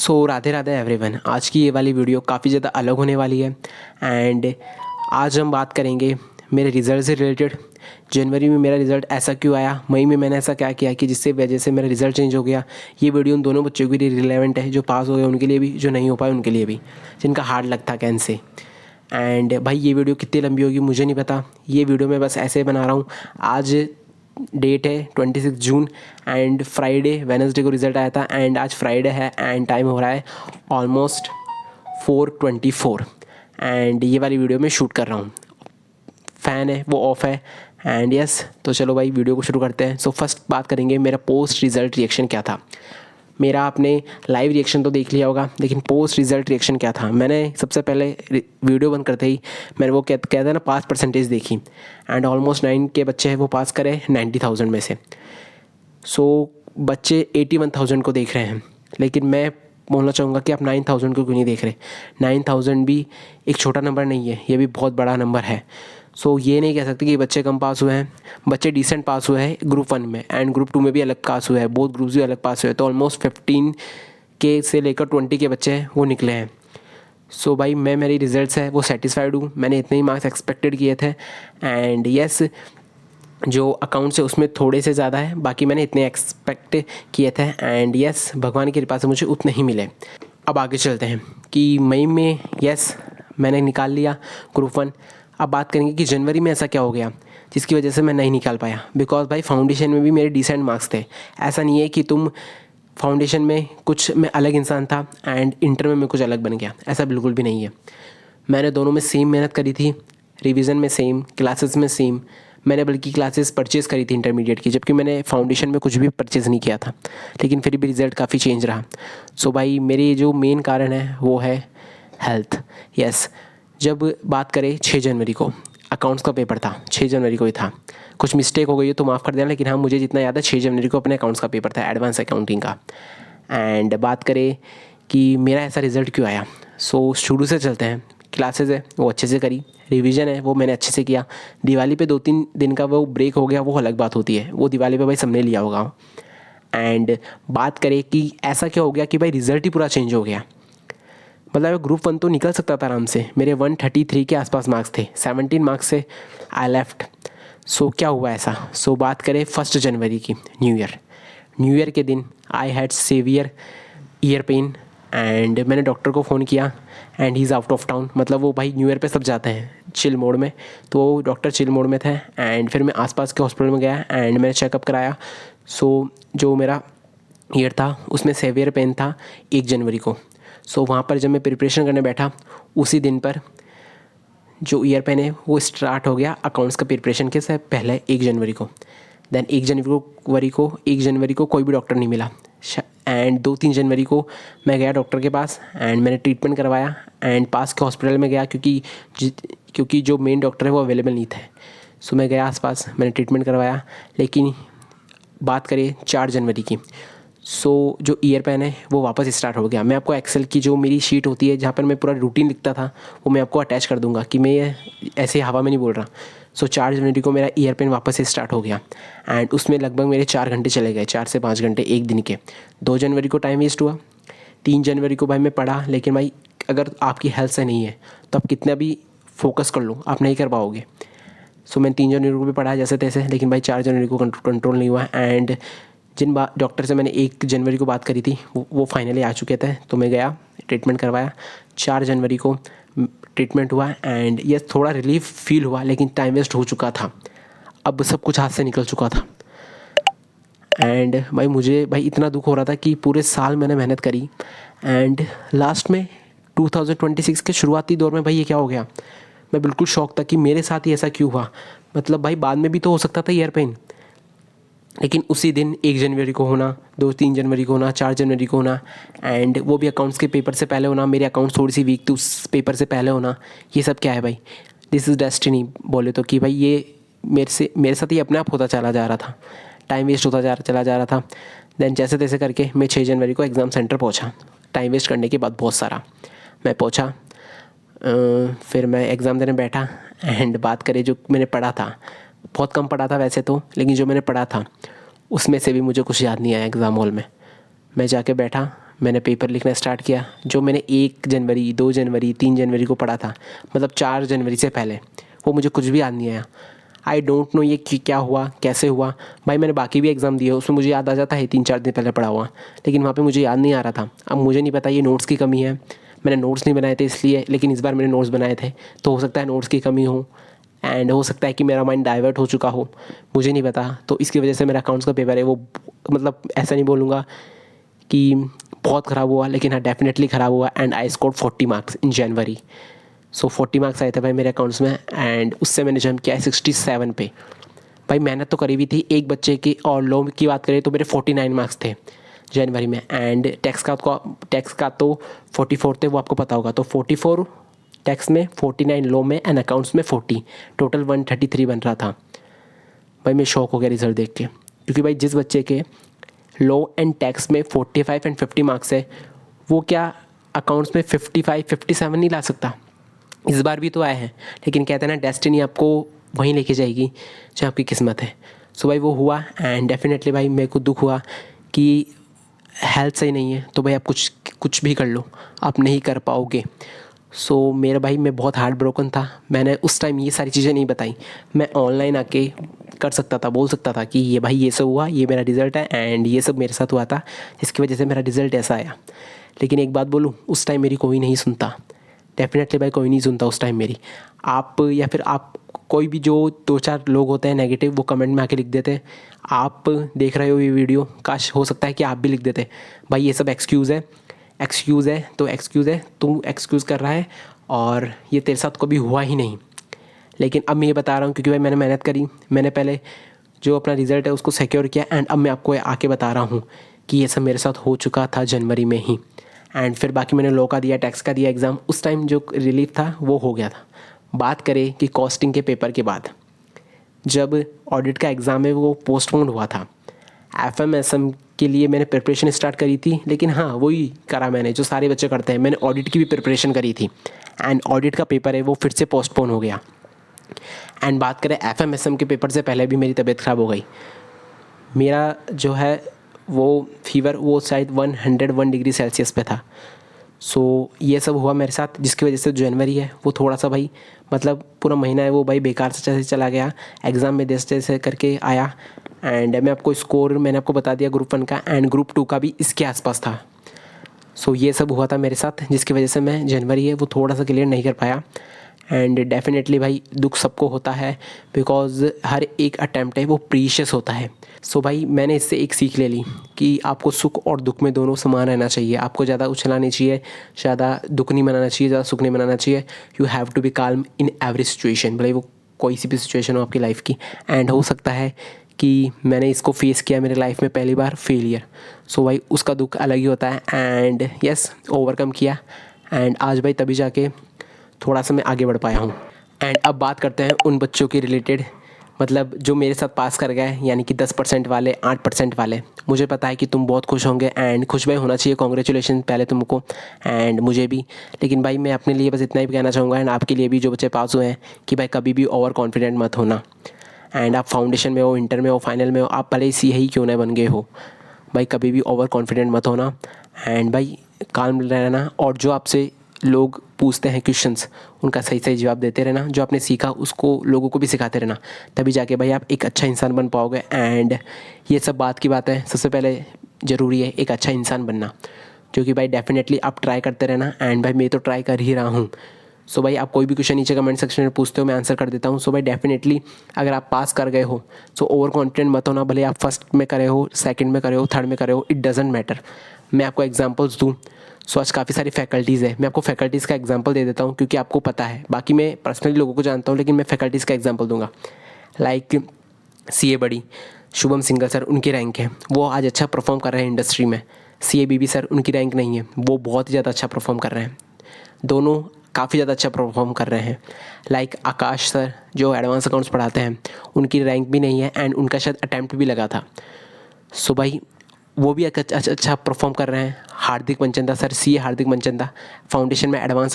सो Radhe Radhe everyone. आज की ये वाली वीडियो काफ़ी ज़्यादा अलग होने वाली है एंड आज हम बात करेंगे मेरे रिज़ल्ट से रिलेटेड। जनवरी में मेरा रिज़ल्ट ऐसा क्यों आया, मई में मैंने ऐसा क्या किया कि जिससे वजह से मेरा रिज़ल्ट चेंज हो गया। ये वीडियो उन दोनों बच्चों के लिए रिलेवेंट है, जो पास हो गए उनके लिए भी, जो नहीं हो पाए उनके लिए भी, जिनका हार्ड लक था कैन से। एंड भाई ये वीडियो कितनी लंबी होगी मुझे नहीं पता। ये वीडियो मैं बस ऐसे बना रहा हूँ। आज डेट है 26 जून एंड फ्राइडे वेडनेसडे को रिज़ल्ट आया था एंड आज फ्राइडे है एंड टाइम हो रहा है ऑलमोस्ट 4:24 एंड ये वाली वीडियो मैं शूट कर रहा हूँ। फ़ैन है वो ऑफ है एंड यस, तो चलो भाई वीडियो को शुरू करते हैं। सो फर्स्ट बात करेंगे मेरा पोस्ट रिज़ल्ट रिएक्शन क्या था। मेरा आपने लाइव रिएक्शन तो देख लिया होगा, लेकिन पोस्ट रिज़ल्ट रिएक्शन क्या था। मैंने सबसे पहले वीडियो बंद करते ही मैंने वो कहते हैं ना पास परसेंटेज देखी एंड ऑलमोस्ट 9 के बच्चे हैं वो पास करे 90,000 में से। सो बच्चे 81,000 को देख रहे हैं, लेकिन मैं बोलना चाहूँगा कि आप 9,000 को क्यों नहीं देख रहे। 9,000 भी एक छोटा नंबर नहीं है, ये भी बहुत बड़ा नंबर है। सो ये नहीं कह सकते कि बच्चे कम पास हुए हैं। बच्चे डिसेंट पास हुए हैं ग्रुप 1 में एंड ग्रुप 2 में भी अलग पास हुए हैं, बोथ ग्रुप्स भी अलग पास हुए हैं। तो ऑलमोस्ट 15 के से लेकर 20 के बच्चे हैं वो निकले हैं। सो भाई मैं मेरी रिजल्ट्स है वो सेटिस्फाइड हूँ। मैंने इतने ही मार्क्स एक्सपेक्टेड किए थे एंड यस, जो अकाउंट्स है उसमें थोड़े से ज़्यादा है, बाकी मैंने इतने एक्सपेक्ट किए थे एंड यस भगवान की कृपा से मुझे उतने ही मिले। अब आगे चलते हैं कि मई में यस मैंने निकाल लिया ग्रुप 1। अब बात करेंगे कि जनवरी में ऐसा क्या हो गया जिसकी वजह से मैं नहीं निकाल पाया। बिकॉज भाई फाउंडेशन में भी मेरे डिसेंट मार्क्स थे। ऐसा नहीं है कि तुम फाउंडेशन में कुछ मैं अलग इंसान था एंड इंटर में मैं कुछ अलग बन गया, ऐसा बिल्कुल भी नहीं है। मैंने दोनों में सेम मेहनत करी थी, रिवीजन में सेम, क्लासेस में सेम। मैंने बल्कि क्लासेस परचेज़ करी थी इंटरमीडिएट की, जबकि मैंने फाउंडेशन में कुछ भी परचेज़ नहीं किया था, लेकिन फिर भी रिज़ल्ट काफ़ी चेंज रहा। सो भाई मेरे जो मेन कारण है वो है हेल्थ। यस, जब बात करें 6 जनवरी को अकाउंट्स का पेपर था, 6 जनवरी को ही था। कुछ मिस्टेक हो गई है तो माफ़ कर देना, लेकिन हाँ मुझे जितना याद है 6 जनवरी को अपने अकाउंट्स का पेपर था, एडवांस अकाउंटिंग का। एंड बात करें कि मेरा ऐसा रिज़ल्ट क्यों आया, सो शुरू से चलते हैं। क्लासेस है वो अच्छे से करी, रिवीजन है वो मैंने अच्छे से किया। दिवाली पे 2-3 दिन का वो ब्रेक हो गया, वो अलग बात होती है, वो दिवाली पे भाई सबने लिया होगा। एंड बात करें कि ऐसा क्या हो गया कि भाई रिज़ल्ट ही पूरा चेंज हो गया। मतलब ग्रुप 1 तो निकल सकता था आराम से, मेरे 133 के आसपास मार्क्स थे, 17 मार्क्स से आई लेफ्ट। सो क्या हुआ ऐसा। सो बात करें 1 जनवरी की, न्यू ईयर के दिन I had severe ear pain and मैंने डॉक्टर को फ़ोन किया and he is out of town. मतलब वो भाई न्यू ईयर पे सब जाते हैं चिल मोड में, तो डॉक्टर चिल मोड में थे एंड फिर मैं आसपास के हॉस्पिटल में गया एंड मैंने चेकअप कराया। सो जो मेरा ईयर था उसमें सेवियर पेन था 1 जनवरी को। सो वहाँ पर जब मैं प्रिपरेशन करने बैठा उसी दिन पर जो ईयर पेन है वो स्टार्ट हो गया अकाउंट्स का प्रिपरेशन के से पहले 1 जनवरी को। देन 1 जनवरी को कोई भी डॉक्टर नहीं मिला एंड 2-3 जनवरी को मैं गया डॉक्टर के पास एंड मैंने ट्रीटमेंट करवाया एंड पास के हॉस्पिटल में गया, क्योंकि जो मेन डॉक्टर है वो अवेलेबल नहीं थे। सो मैं गया आसपास, मैंने ट्रीटमेंट करवाया। लेकिन बात करें 4 जनवरी की, सो जो ईयर पेन है वो वापस स्टार्ट हो गया। मैं आपको एक्सेल की जो मेरी शीट होती है जहाँ पर मैं पूरा रूटीन लिखता था वो मैं आपको अटैच कर दूंगा कि मैं ये ऐसे हवा में नहीं बोल रहा। सो 4 जनवरी को मेरा ईयर पेन वापस से स्टार्ट हो गया एंड उसमें लगभग मेरे 4 घंटे चले गए, 4 से 5 घंटे एक दिन के। 2 जनवरी को टाइम वेस्ट हुआ। 3 जनवरी को भाई मैं पढ़ा, लेकिन भाई अगर आपकी हेल्थ से नहीं है तो आप कितना भी फोकस कर लो आप नहीं कर पाओगे। सो मैंने 3 जनवरी को भी पढ़ा जैसे तैसे, लेकिन भाई 4 जनवरी को कंट्रोल नहीं हुआ एंड जिन डॉक्टर से मैंने 1 जनवरी को बात करी थी वो फाइनली आ चुके थे। तो मैं गया, ट्रीटमेंट करवाया। 4 जनवरी को ट्रीटमेंट हुआ एंड ये थोड़ा रिलीफ फील हुआ, लेकिन टाइम वेस्ट हो चुका था, अब सब कुछ हाथ से निकल चुका था। एंड भाई मुझे भाई इतना दुख हो रहा था कि पूरे साल मैंने मेहनत करी एंड लास्ट में 2026 के शुरुआती दौर में भाई ये क्या हो गया। मैं बिल्कुल शॉक था कि मेरे साथ ही ऐसा क्यों हुआ। मतलब भाई बाद में भी तो हो सकता था ईयर पेन, लेकिन उसी दिन 1 जनवरी को होना, 2-3 जनवरी को होना, 4 जनवरी को होना एंड वो भी अकाउंट्स के पेपर से पहले होना। मेरे अकाउंट्स थोड़ी सी वीक थी, उस पेपर से पहले होना। ये सब क्या है भाई, दिस इज़ डेस्टिनी बोले तो, कि भाई ये मेरे साथ ही अपने आप होता चला जा रहा था, टाइम वेस्ट होता चला जा रहा था। देन जैसे तैसे करके मैं 6 जनवरी को एग्ज़ाम सेंटर पहुँचा, टाइम वेस्ट करने के बाद बहुत सारा। मैं पहुँचा, फिर मैं एग्ज़ाम देने बैठा एंड बात करें जो मैंने पढ़ा था, बहुत कम पढ़ा था वैसे तो, लेकिन जो मैंने पढ़ा था उसमें से भी मुझे कुछ याद नहीं आया। एग्ज़ाम हॉल में मैं जाके बैठा, मैंने पेपर लिखना स्टार्ट किया। जो मैंने 1 जनवरी 2 जनवरी 3 जनवरी को पढ़ा था, मतलब 4 जनवरी से पहले, वो मुझे कुछ भी याद नहीं आया। आई डोंट नो ये क्या हुआ, कैसे हुआ। भाई मैंने बाकी भी एग्ज़ाम दिए, उसमें मुझे याद आ जाता है 3-4 दिन पहले पढ़ा हुआ, लेकिन वहाँ पे मुझे याद नहीं आ रहा था। अब मुझे नहीं पता ये नोट्स की कमी है, मैंने नोट्स नहीं बनाए थे इसलिए, लेकिन इस बार मैंने नोट्स बनाए थे, तो हो सकता है नोट्स की कमी हो, एंड हो सकता है कि मेरा माइंड डाइवर्ट हो चुका हो, मुझे नहीं पता। तो इसकी वजह से मेरा अकाउंट्स का पेपर है वो, मतलब ऐसा नहीं बोलूँगा कि बहुत ख़राब हुआ, लेकिन हाँ डेफिनेटली ख़राब हुआ। And I scored 40 marks in January. So 40 marks आए थे भाई मेरे अकाउंट्स में, एंड उससे मैंने जम किया 67 पे। भाई मेहनत तो करी हुई थी एक बच्चे की, और लॉ की बात करें तो मेरे 49 मार्क्स थे जनवरी में। एंड टैक्स का तो 44 थे, वो आपको पता होगा। तो 44 टैक्स में, 49 लॉ में, एंड अकाउंट्स में 40, टोटल 133 बन रहा था। भाई मैं शॉक हो गया रिजल्ट देख के, क्योंकि भाई जिस बच्चे के लॉ एंड टैक्स में 45 एंड 50 मार्क्स है, वो क्या अकाउंट्स में 55 57 नहीं ला सकता। इस बार भी तो आए हैं, लेकिन कहते हैं ना डेस्टिनी आपको वहीं लेके जाएगी जहाँ आपकी किस्मत है। सो भाई वो हुआ, एंड डेफिनेटली भाई मेरे को दुख हुआ कि हेल्थ सही नहीं है, तो भाई आप कुछ भी कर लो, आप नहीं कर पाओगे। सो मेरा भाई मैं बहुत हार्ट ब्रोकन था। मैंने उस टाइम ये सारी चीज़ें नहीं बताई, मैं ऑनलाइन आके कर सकता था, बोल सकता था कि ये भाई ये सब हुआ, ये मेरा रिज़ल्ट है, एंड ये सब मेरे साथ हुआ था, जिसकी वजह से मेरा रिज़ल्ट ऐसा आया। लेकिन एक बात बोलूँ, उस टाइम मेरी कोई नहीं सुनता। डेफिनेटली भाई कोई नहीं सुनता उस टाइम मेरी। आप या फिर आप कोई भी जो 2-4 लोग होते हैं नेगेटिव, वो कमेंट में आके लिख देते हैं। आप देख रहे हो ये वीडियो, काश हो सकता है कि आप भी लिख देते भाई ये सब एक्सक्यूज़ है, एक्सक्यूज़ है तो एक्सक्यूज़ है, तू एक्सक्यूज़ कर रहा है और ये तेरे साथ कभी हुआ ही नहीं। लेकिन अब मैं ये बता रहा हूँ क्योंकि भाई मैंने मेहनत करी, मैंने पहले जो अपना रिज़ल्ट है उसको सिक्योर किया, एंड अब मैं आपको आके बता रहा हूँ कि ये सब मेरे साथ हो चुका था जनवरी में ही। एंड फिर बाकी मैंने लॉ का दिया, टैक्स का दिया एग्ज़ाम, उस टाइम जो रिलीफ था वो हो गया था। बात करें कि कॉस्टिंग के पेपर के बाद जब ऑडिट का एग्ज़ाम है वो पोस्टपोन हुआ था, एफएमएसएम के लिए मैंने प्रिपरेशन स्टार्ट करी थी, लेकिन हाँ वही करा मैंने जो सारे बच्चे करते हैं, मैंने ऑडिट की भी प्रिपरेशन करी थी, एंड ऑडिट का पेपर है वो फिर से पोस्टपोन हो गया। एंड बात करें एफएमएसएम के पेपर से पहले भी मेरी तबीयत ख़राब हो गई। मेरा जो है वो फीवर वो शायद 101 डिग्री सेल्सियस पे था। सो ये सब हुआ मेरे साथ, जिसकी वजह से जनवरी है वो थोड़ा सा भाई, मतलब पूरा महीना है वो भाई बेकार से चला गया। एग्ज़ाम में जैसे जैसे करके आया, एंड मैं आपको स्कोर मैंने आपको बता दिया ग्रुप 1 का, एंड ग्रुप 2 का भी इसके आसपास था। सो ये सब हुआ था मेरे साथ, जिसकी वजह से मैं जनवरी है वो थोड़ा सा क्लियर नहीं कर पाया। एंड डेफिनेटली भाई दुख सबको होता है, बिकॉज़ हर एक अटैम्प्ट है वो प्रीशियस होता है। सो भाई मैंने इससे एक सीख ले ली कि आपको सुख और दुख में दोनों समान रहना चाहिए। आपको ज़्यादा उछलना नहीं चाहिए, ज़्यादा दुख नहीं मनाना चाहिए, ज़्यादा सुख नहीं मनाना चाहिए। You have to be calm in every situation, भले वो कोई सी भी सिचुएशन हो आपकी लाइफ की। एंड हो सकता है कि मैंने इसको फेस किया मेरे लाइफ में पहली बार, फेलियर। सो भाई उसका दुख अलग ही होता है, एंड यस ओवरकम किया, एंड आज भाई तभी जाके थोड़ा सा मैं आगे बढ़ पाया हूँ। एंड अब बात करते हैं उन बच्चों के रिलेटेड, मतलब जो मेरे साथ पास कर गए, यानी कि 10% वाले, 8% वाले। मुझे पता है कि तुम बहुत खुश होंगे, एंड खुश भाई होना चाहिए, कॉन्ग्रेचुलेशन पहले तुमको एंड मुझे भी। लेकिन भाई मैं अपने लिए बस इतना ही कहना चाहूँगा, एंड आपके लिए भी जो बच्चे पास हुए हैं, कि भाई कभी भी ओवर कॉन्फिडेंट मत होना। एंड आप फाउंडेशन में हो, इंटर में हो, फाइनल में हो, आप भले ही ही क्यों ना बन गए हो, भाई कभी भी ओवर कॉन्फिडेंट मत होना। एंड भाई काल्म रहना, और जो आपसे लोग पूछते हैं क्वेश्चंस, उनका सही सही जवाब देते रहना। जो आपने सीखा उसको लोगों को भी सिखाते रहना, तभी जाके भाई आप एक अच्छा इंसान बन पाओगे। एंड ये सब बात की बात है, सबसे पहले ज़रूरी है एक अच्छा इंसान बनना, जो कि भाई डेफिनेटली आप ट्राई करते रहना। एंड भाई मैं तो ट्राई कर ही रहा हूँ। सो भाई आप कोई भी क्वेश्चन नीचे कमेंट सेक्शन में पूछते हो, मैं आंसर कर देता हूँ। सो भाई डेफिनेटली अगर आप पास कर गए हो, सो ओवर कॉन्फिडेंट मत होना, भले आप फर्स्ट में करे हो, सेकंड में करे हो, थर्ड में करे हो, इट डजेंट मैटर। मैं आपको एग्जांपल्स दूँ, सो आज काफ़ी सारी फैकल्टीज़ है, मैं आपको फैकल्टीज़ का एग्जांपल दे देता हूँ, क्योंकि आपको पता है। बाकी मैं पर्सनली लोगों को जानता हूँ, लेकिन मैं फैकल्टीज़ का एग्जांपल दूंगा। लाइक सीए बड़ी शुभम सिंघल सर, उनकी रैंक है, वो आज अच्छा परफॉर्म कर रहे हैं इंडस्ट्री में। सीए बीबी सर, उनकी रैंक नहीं है, वो बहुत ही ज़्यादा अच्छा परफॉर्म कर रहे हैं, दोनों काफ़ी ज़्यादा अच्छा परफॉर्म कर रहे हैं। लाइक आकाश सर जो एडवांस अकाउंट्स पढ़ाते हैं, उनकी रैंक भी नहीं है, एंड उनका शायद अटैम्प्ट भी लगा था। सो भाई वो भी अच्छा परफॉर्म कर रहे हैं। हार्दिक मनचंदा सर, सीए हार्दिक मनचंदा, फाउंडेशन में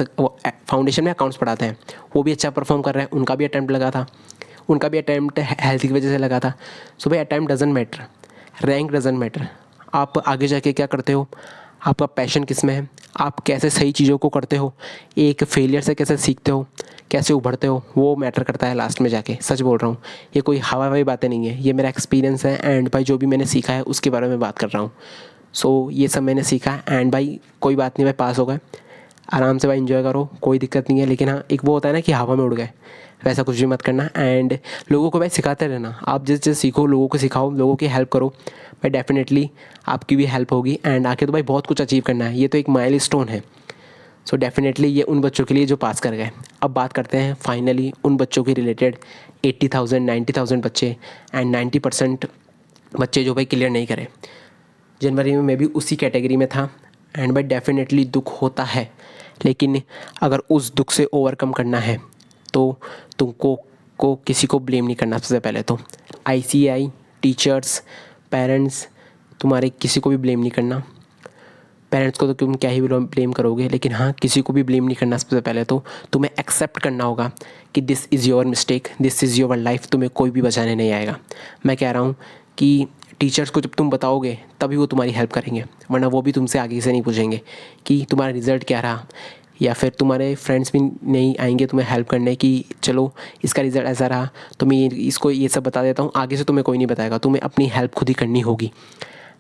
फाउंडेशन में अकाउंट्स पढ़ाते हैं, वो भी अच्छा परफॉर्म कर रहे हैं, उनका भी अटैम्प्ट लगा था, उनका भी अटैम्प्ट हेल्थ की वजह से लगा था। सो भाई attempt doesn't matter, rank doesn't matter, आप आगे जाके क्या करते हो, आपका पैशन किस में है, आप कैसे सही चीज़ों को करते हो, एक फेलियर से कैसे सीखते हो, कैसे उभरते हो, वो मैटर करता है लास्ट में जाके। सच बोल रहा हूँ, ये कोई हवा हवाई बातें नहीं है, ये मेरा एक्सपीरियंस है एंड भाई जो भी मैंने सीखा है उसके बारे में बात कर रहा हूँ। सो ये सब मैंने सीखा है एंड भाई कोई बात नहीं, भाई पास हो गए, आराम से भाई एंजॉय करो, कोई दिक्कत नहीं है। लेकिन हाँ, एक वो होता है ना कि हवा में उड़ गए, वैसा कुछ भी मत करना। एंड लोगों को भाई सिखाते रहना, आप जिस जिस सीखो लोगों को सिखाओ, लोगों की हेल्प करो भाई, डेफिनेटली आपकी भी हेल्प होगी एंड आके तो भाई बहुत कुछ अचीव करना है, ये तो एक माइलस्टोन है। सो डेफिनेटली ये उन बच्चों के लिए जो पास कर गए। अब बात करते हैं फाइनली उन बच्चों के रिलेटेड 80,000 90,000 बच्चे एंड 90% बच्चे जो भाई क्लियर नहीं करे। जनवरी में मैं भी उसी कैटेगरी में था एंड भाई डेफिनेटली दुख होता है, लेकिन अगर उस दुख से ओवरकम करना है तो तुमको किसी को ब्लेम नहीं करना। सबसे पहले तो आईसीआई, टीचर्स, पेरेंट्स, तुम्हारे किसी को भी ब्लेम नहीं करना। पेरेंट्स को तो तुम क्या ही ब्लेम करोगे, लेकिन हाँ किसी को भी ब्लेम नहीं करना। सबसे पहले तो तुम्हें एक्सेप्ट करना होगा कि this is your mistake, this is your life, तुम्हें कोई भी बचाने नहीं आएगा। मैं कह रहा हूँ कि टीचर्स को जब तुम बताओगे तभी वो तुम्हारी हेल्प करेंगे, वरना वो भी तुमसे आगे से नहीं पूछेंगे कि तुम्हारा रिज़ल्ट क्या रहा, या फिर तुम्हारे फ्रेंड्स भी नहीं आएंगे तुम्हें हेल्प करने कि चलो इसका रिज़ल्ट ऐसा रहा तो मैं इसको ये सब बता देता हूँ, आगे से तुम्हें कोई नहीं बताएगा, तुम्हें अपनी हेल्प खुद ही करनी होगी।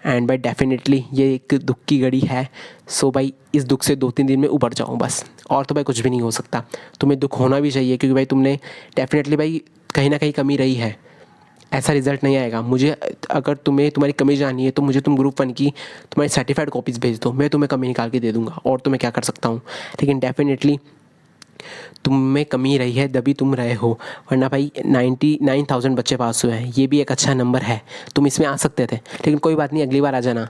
एंड भाई डेफिनेटली ये एक दुख की घड़ी है। सो भाई इस दुख से 2-3 दिन में उबर जाओ बस, और तो भाई कुछ भी नहीं हो सकता। तुम्हें दुख होना भी चाहिए क्योंकि भाई तुमने डेफिनेटली भाई कहीं ना कहीं कमी रही है, ऐसा रिजल्ट नहीं आएगा। मुझे अगर तुम्हें तुम्हारी कमी जाननी है तो मुझे तुम ग्रुप 1 की तुम्हारी सर्टिफाइड कॉपीज़ भेज दो, मैं तुम्हें कमी निकाल के दे दूँगा, और तो मैं क्या कर सकता हूँ। लेकिन डेफिनेटली तुम में कमी रही है तभी तुम रहे हो, वरना भाई 99,000 बच्चे पास हुए हैं, ये भी एक अच्छा नंबर है, तुम इसमें आ सकते थे। लेकिन कोई बात नहीं, अगली बार आ जाना।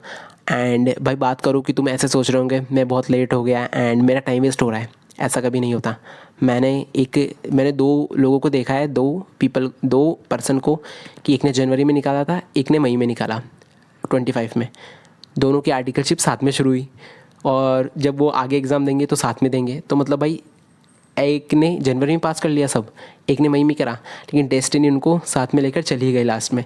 एंड भाई बात करूँ कि तुम ऐसे सोच रहे होंगे मैं बहुत लेट हो गया एंड मेरा टाइम वेस्ट हो रहा है, ऐसा कभी नहीं होता। मैंने 2 लोगों को देखा है, 2 पर्सन को, कि एक ने जनवरी में निकाला था, एक ने मई में निकाला 25 में। दोनों की आर्टिकलशिप साथ में शुरू हुई और जब वो आगे एग्ज़ाम देंगे तो साथ में देंगे। तो मतलब भाई एक ने जनवरी में पास कर लिया सब, एक ने मई में करा, लेकिन डेस्टिनी उनको साथ में लेकर चली गई लास्ट में।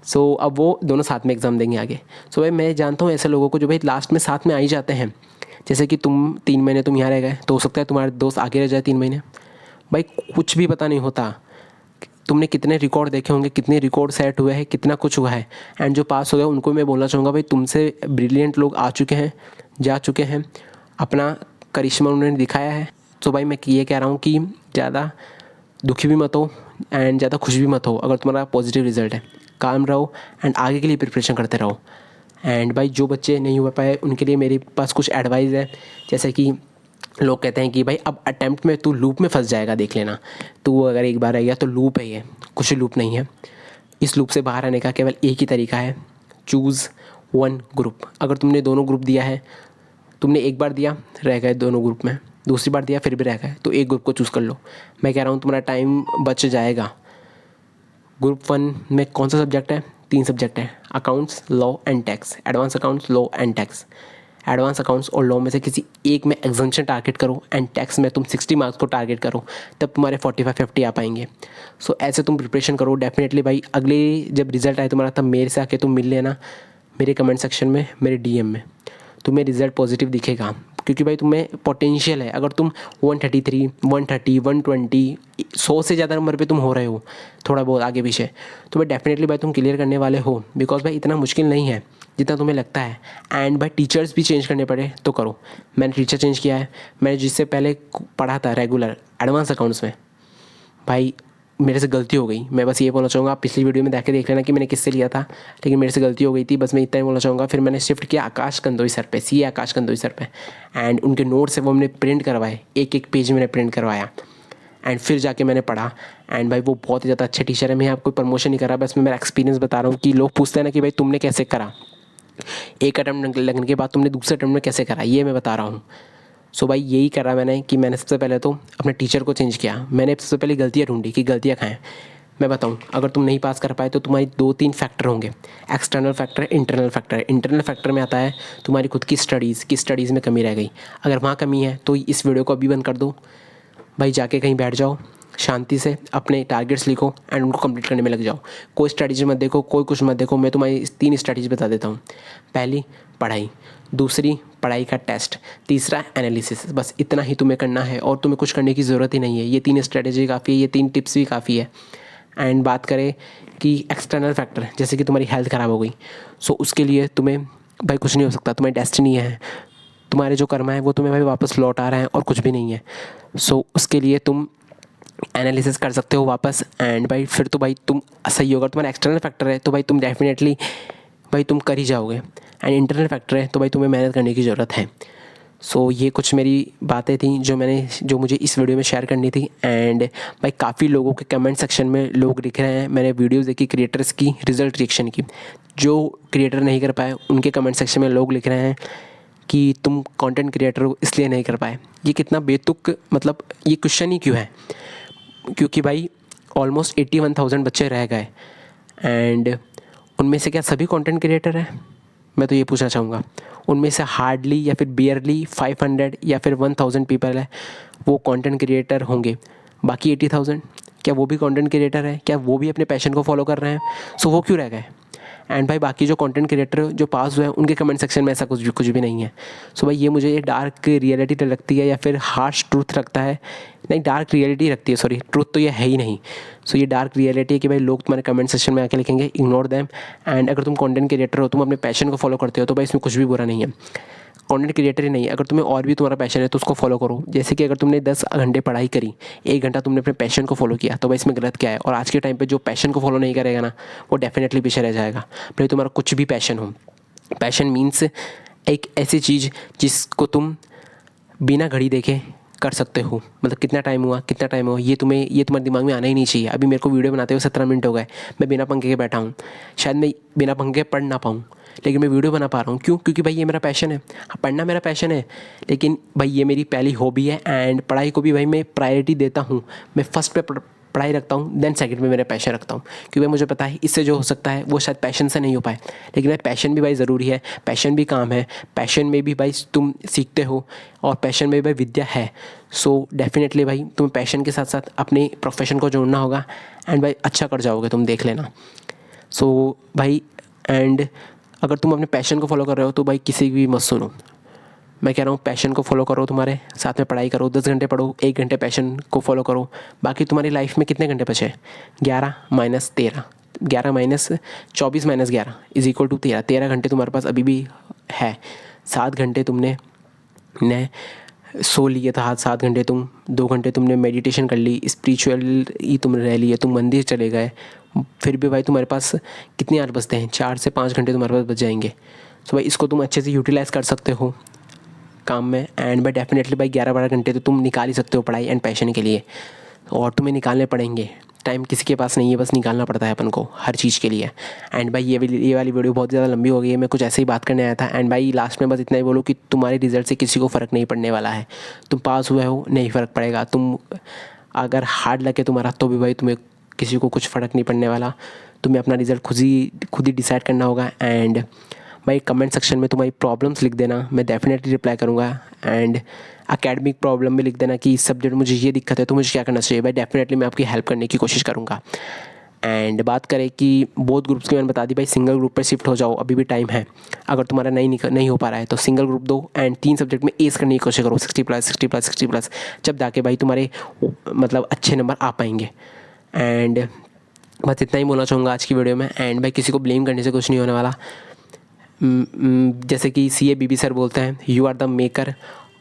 सो अब वो दोनों साथ में एग्ज़ाम देंगे आगे। सो भाई मैं जानता हूँ ऐसे लोगों को जो भाई लास्ट में साथ में आ ही जाते हैं। जैसे कि तुम 3 महीने तुम यहाँ रह गए तो हो सकता है तुम्हारे दोस्त आगे रह जाए 3 महीने। भाई कुछ भी पता नहीं होता, तुमने कितने रिकॉर्ड देखे होंगे, कितने रिकॉर्ड सेट हुए हैं, कितना कुछ हुआ है। एंड जो पास हो गया उनको मैं बोलना चाहूँगा भाई तुमसे ब्रिलियंट लोग आ चुके हैं, जा चुके हैं, अपना करिश्मा उन्होंने दिखाया है। तो भाई मैं ये कह रहा हूँ कि ज़्यादा दुखी भी मत हो एंड ज़्यादा खुश भी मत हो। अगर तुम्हारा पॉजिटिव रिजल्ट है, काम रहो एंड आगे के लिए प्रिपरेशन करते रहो। एंड भाई जो बच्चे नहीं हो पाए उनके लिए मेरे पास कुछ एडवाइस है। जैसे कि लोग कहते हैं कि भाई अब अटैम्प्ट में तू लूप में फंस जाएगा, देख लेना, तू अगर एक बार रह गया तो लूप है, ये कुछ लूप नहीं है। इस लूप से बाहर आने का केवल एक ही तरीका है, चूज़ 1 ग्रुप। अगर तुमने दोनों ग्रुप दिया है, तुमने एक बार दिया रह गए दोनों ग्रुप में, दूसरी बार दिया फिर भी रह गए, तो एक ग्रुप को चूज़ कर लो। मैं कह रहा हूँ तुम्हारा टाइम बच जाएगा। ग्रुप 1 में कौन सा सब्जेक्ट है? 3 सब्जेक्ट है, accounts, law and tax. Advance accounts, law and tax. Advance accounts और लॉ में से किसी एक में एग्जाम्शन टारगेट करो एंड टैक्स में तुम 60 मार्क्स को टारगेट करो, तब तुम्हारे 45-50 आ पाएंगे। सो ऐसे तुम प्रिपरेशन करो डेफिनेटली भाई। अगले जब रिजल्ट आए तुम्हारा तब मेरे से आके तुम मिल लेना, मेरे कमेंट सेक्शन में, मेरे डीएम में। तुम्हें रिजल्ट पॉजिटिव दिखेगा क्योंकि भाई तुम्हें पोटेंशियल है। अगर तुम 133, 130, 120, 100 से ज़्यादा नंबर पे तुम हो रहे हो, थोड़ा बहुत आगे पीछे, तो भाई डेफिनेटली भाई तुम क्लियर करने वाले हो। बिकॉज भाई इतना मुश्किल नहीं है जितना तुम्हें लगता है। एंड भाई टीचर्स भी चेंज करने पड़े तो करो। मैंने टीचर चेंज किया है, मैंने जिससे पहले पढ़ा था रेगुलर एडवांस अकाउंट्स में, भाई मेरे से गलती हो गई। मैं बस ये बोलना चाहूँगा, आप पिछली वीडियो में देख लेना कि मैंने किससे लिया था, लेकिन मेरे से गलती हो गई थी, बस मैं इतना ही बोलना चाहूँगा। फिर मैंने शिफ्ट किया आकाश कंदोई सर पे, सी आकाश कंदोई सर पे, एंड उनके नोट्स है वो मैंने प्रिंट करवाए, एक पेज मैंने प्रिंट करवाया एंड फिर जाके मैंने पढ़ा। एंड भाई वो बहुत ही ज़्यादा अच्छे टीचर है। मैं आपको प्रमोशन नहीं कर रहा, बस मैं मेरा एक्सपीरियंस बता रहा हूँ कि लोग पूछते हैं ना कि भाई तुमने कैसे करा, एक अटैम्प्ट लगने के बाद तुमने दूसरे अटैम्प्ट में कैसे करा, ये मैं बता रहा हूँ। सो भाई यही करा मैंने कि मैंने सबसे पहले तो अपने टीचर को चेंज किया। मैंने सबसे पहले गलतियाँ ढूंढी कि गलतियाँ कहाँ हैं। मैं बताऊं, अगर तुम नहीं पास कर पाए तो तुम्हारी 2-3 फैक्टर होंगे, external factor, internal factor. Internal factor में आता है तुम्हारी खुद की स्टडीज़ में कमी रह गई। अगर वहाँ कमी है तो इस वीडियो को अभी बंद कर दो भाई, जाके कहीं बैठ जाओ, शांति से अपने टारगेट्स लिखो एंड उनको कंप्लीट करने में लग जाओ। कोई स्ट्रैटेजी मत देखो, कोई कुछ मत देखो। मैं तुम्हारी 3 स्ट्रैटेजी बता देता हूँ। पहली पढ़ाई, दूसरी पढ़ाई का टेस्ट, तीसरा एनालिसिस। बस इतना ही तुम्हें करना है और तुम्हें कुछ करने की ज़रूरत ही नहीं है। ये 3 स्ट्रैटेजी काफ़ी है, ये 3 टिप्स भी काफ़ी है। एंड बात करें कि एक्सटर्नल फैक्टर, जैसे कि तुम्हारी हेल्थ ख़राब हो गई, सो उसके लिए तुम्हें भाई कुछ नहीं हो सकता। तुम्हारी डेस्टिनी है, तुम्हारे जो कर्म है वो तुम्हें भाई वापस लौट आ रहे हैं और कुछ भी नहीं है। सो उसके लिए तुम एनालिसिस कर सकते हो वापस। एंड भाई फिर तो भाई तुम सही होगा। तुम्हारा एक्सटर्नल फैक्टर है तो भाई तुम डेफिनेटली भाई तुम कर ही जाओगे। एंड इंटरनल फैक्टर है तो भाई तुम्हें मेहनत करने की ज़रूरत है। सो ये कुछ मेरी बातें थी जो मुझे इस वीडियो में शेयर करनी थी। एंड भाई काफ़ी लोगों के कमेंट सेक्शन में लोग लिख रहे हैं, मैंने वीडियोस देखी क्रिएटर्स की रिजल्ट रिएक्शन की, जो क्रिएटर नहीं कर पाए उनके कमेंट सेक्शन में लोग लिख रहे हैं कि तुम कंटेंट क्रिएटर हो इसलिए नहीं कर पाए। ये कितना बेतुक, मतलब ये क्वेश्चन ही क्यों है? क्योंकि भाई ऑलमोस्ट 81,000 बच्चे रह गए एंड उनमें से क्या सभी कंटेंट क्रिएटर हैं? मैं तो ये पूछना चाहूँगा। उनमें से हार्डली या फिर बियरली 500 या फिर 1000 पीपल है वो कंटेंट क्रिएटर होंगे। बाकी 80,000 क्या वो भी कंटेंट क्रिएटर है? क्या वो भी अपने पैशन को फॉलो कर रहे हैं? सो वो क्यों रह गए? एंड भाई बाकी जो कंटेंट क्रिएटर जो पास हुए हैं उनके कमेंट सेक्शन में ऐसा कुछ भी नहीं है। सो भाई ये मुझे ये डार्क रियलिटी लगती है या फिर हार्श ट्रूथ लगता है। नहीं, डार्क रियलिटी लगती है, सॉरी, ट्रूथ तो ये है ही नहीं। सो ये डार्क रियलिटी है कि भाई लोग तुम्हारे कमेंट सेक्शन में आके लिखेंगे इग्नोर देम। एंड अगर तुम कंटेंट क्रिएटर हो, तुम अपने पैशन को फॉलो करते हो तो भाई इसमें कुछ भी बुरा नहीं है। कंटेंट क्रिएटर ही नहीं, अगर तुम्हें और भी तुम्हारा पैशन है तो उसको फॉलो करो। जैसे कि अगर तुमने 10 घंटे पढ़ाई करी, 1 घंटा तुमने अपने पैशन को फॉलो किया, तो भाई इसमें गलत क्या है? और आज के टाइम पे जो पैशन को फॉलो नहीं करेगा ना, वो डेफिनेटली पीछे रह जाएगा। भले तुम्हारा कुछ भी पैशन हो। पैशन मीन्स एक ऐसी चीज़ जिसको तुम बिना घड़ी देखे कर सकते हो। मतलब कितना टाइम हुआ ये तुम्हारे दिमाग में आना ही नहीं चाहिए। अभी मेरे को वीडियो बनाते हुए 17 मिनट हो गए, मैं बिना पंखे के बैठा हूँ। शायद मैं बिना पंखे पढ़ ना पाऊँ, लेकिन मैं वीडियो बना पा रहा हूँ। क्यों? क्योंकि भाई ये मेरा पैशन है। हाँ, पढ़ना मेरा पैशन है, लेकिन भाई ये मेरी पहली हॉबी है। एंड पढ़ाई को भी भाई मैं प्रायोरिटी देता हूँ। मैं फर्स्ट पे पढ़ाई रखता हूँ, देन सेकंड में मेरा पैशन रखता हूँ। क्योंकि भाई मुझे पता है इससे जो हो सकता है वो शायद पैशन से नहीं हो पाए, लेकिन भाई पैशन भी भाई ज़रूरी है। पैशन भी काम है, पैशन में भी भाई तुम सीखते हो और पैशन में भी भाई विद्या है। सो डेफिनेटली भाई तुम्हें पैशन के साथ साथ अपने प्रोफेशन को जोड़ना होगा एंड भाई अच्छा कर जाओगे तुम, देख लेना। सो भाई एंड अगर तुम अपने पैशन को फॉलो कर रहे हो तो भाई किसी की भी मत सुनो। मैं कह रहा हूँ पैशन को फॉलो करो, तुम्हारे साथ में पढ़ाई करो, 10 घंटे पढ़ो, 1 घंटे पैशन को फॉलो करो। बाकी तुम्हारी लाइफ में कितने घंटे बचे? 11 minus 13, 11 minus 24 minus 11 is equal to 13। 13 घंटे तुम्हारे पास अभी भी है। 7 घंटे तुमने सो लिए था, 7 घंटे 2 घंटे तुमने मेडिटेशन कर ली, स्पिरिचुअल ही तुम रह लिए, तुम मंदिर चले गए। फिर भी भाई तुम्हारे पास कितने आवर बचते हैं? 4 से 5 घंटे तुम्हारे पास बच जाएंगे। सो भाई इसको तुम अच्छे से यूटिलाइज़ कर सकते हो काम में। एंड भाई डेफिनेटली भाई 11-12 घंटे तो तुम निकाल ही सकते हो पढ़ाई एंड पैशन के लिए, और तुम्हें निकालने पड़ेंगे। टाइम किसी के पास नहीं है, बस निकालना पड़ता है अपन को हर चीज़ के लिए। एंड भाई ये वाली वीडियो बहुत ज़्यादा लंबी हो गई है, मैं कुछ ऐसे ही बात करने आया था। एंड भाई लास्ट में बस इतना ही बोलूँ कि तुम्हारे रिजल्ट से किसी को फ़र्क नहीं पड़ने वाला है। तुम पास हुए हो, नहीं फ़र्क पड़ेगा। तुम अगर हार्ड लगे तुम्हारा तो भी भाई तुम्हें किसी को कुछ फ़र्क नहीं पड़ने वाला। तुम्हें अपना रिज़ल्ट खुद ही डिसाइड करना होगा। एंड भाई कमेंट सेक्शन में तुम्हारी प्रॉब्लम्स लिख देना, मैं डेफिनेटली रिप्लाई करूँगा। एंड एकेडमिक प्रॉब्लम में लिख देना कि इस सब्जेक्ट में मुझे ये दिक्कत है तो मुझे क्या करना चाहिए। भाई डेफिनेटली मैं आपकी हेल्प करने की कोशिश करूँगा। एंड बात करें कि बोथ ग्रुप्स की मैंने बता दी, भाई सिंगल ग्रुप पर शिफ्ट हो जाओ, अभी भी टाइम है। अगर तुम्हारा नहीं हो पा रहा है तो सिंगल ग्रुप दो एंड 3 सब्जेक्ट में एस करने की कोशिश करो, 60+, जब जाके भाई तुम्हारे मतलब अच्छे नंबर आ पाएंगे। एंड बस इतना ही बोलना चाहूँगा आज की वीडियो में। एंड भाई किसी को ब्लेम करने से कुछ नहीं होने वाला। जैसे कि CA BB सर बोलते हैं, यू आर द मेकर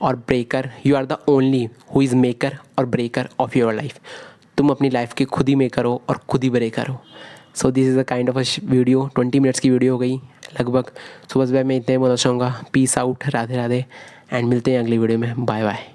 और breaker, you are the only who is maker और ब्रेकर ऑफ योर लाइफ। तुम अपनी लाइफ के खुद ही मेकर हो और खुद ही ब्रेकर हो। So this is a kind of a video, 20 minutes की वीडियो हो गई लगभग। सो बस मैं इतने बोलना चाहूँगा, peace out, Radhe Radhe, and मिलते हैं अगली वीडियो में। Bye bye.